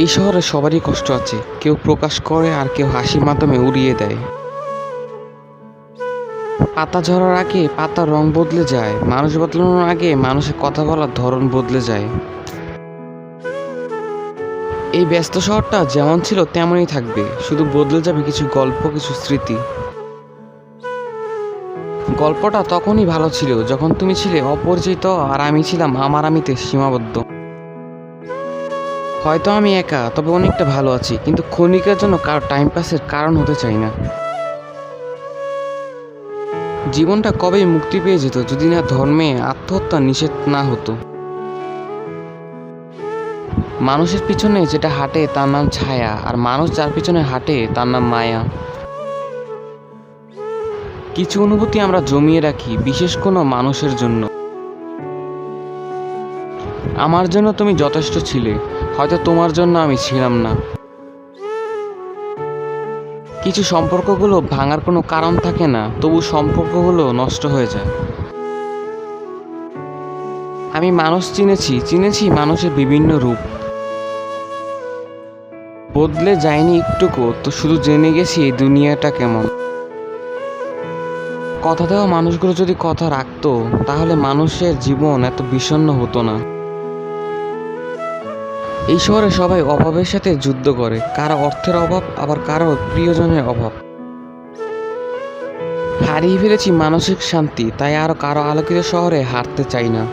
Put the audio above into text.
এই শহরে সবারই কষ্ট আছে, কেউ প্রকাশ করে আর কেউ হাসির মাধ্যমে উড়িয়ে দেয়। পাতা ঝরার আগে পাতার রং বদলে যায়, মানুষ বদলানোর আগে মানুষের কথা বলার ধরন বদলে যায়। এই ব্যস্ত শহরটা যেমন ছিল তেমনই থাকবে, শুধু বদলে যাবে কিছু গল্প, কিছু স্মৃতি। গল্পটা তখনই ভালো ছিল যখন তুমি ছিলে অপরিচিত আর আমি ছিলাম আমার আমিতে সীমাবদ্ধ। হয়তো আমি একা, তবে অনেকটা ভালো আছি, কিন্তু ক্ষণিকের জন্য কারো টাইম পাসের কারণ হতে চাই না। জীবনটা কবেই মুক্তি পেয়ে যেত যদি না ধর্মে আত্মহত্যা নিষেধ না হতো। মানুষের পিছনে যেটা হাঁটে তার নাম ছায়া, আর মানুষ যার পিছনে হাঁটে তার নাম মায়া। কিছু অনুভূতি আমরা জমিয়ে রাখি বিশেষ কোনো মানুষের জন্য। আমার জন্য তুমি যথেষ্ট ছিলে, হয়তো তোমার জন্য আমি ছিলাম না। কিছু সম্পর্কগুলো ভাঙার কোনো কারণ থাকে না, তবু সম্পর্কগুলো নষ্ট হয়ে যায়। আমি মানুষ চিনেছি মানুষের বিভিন্ন রূপ। বদলে যায়নি একটুকু, তো শুধু জেনে গেছি এই দুনিয়াটা কেমন। কথা দেওয়া মানুষগুলো যদি কথা রাখতো, তাহলে মানুষের জীবন এত বিষণ্ণ হতো না। এই শহরে সবাই অভাবের সাথে যুদ্ধ করে, কারো অর্থের অভাব, আবার কারো প্রিয়জনের অভাব। হারিয়ে ফেলেছি মানসিক শান্তি, তাই আর কারো আলোকিত শহরে হারতে চাই না।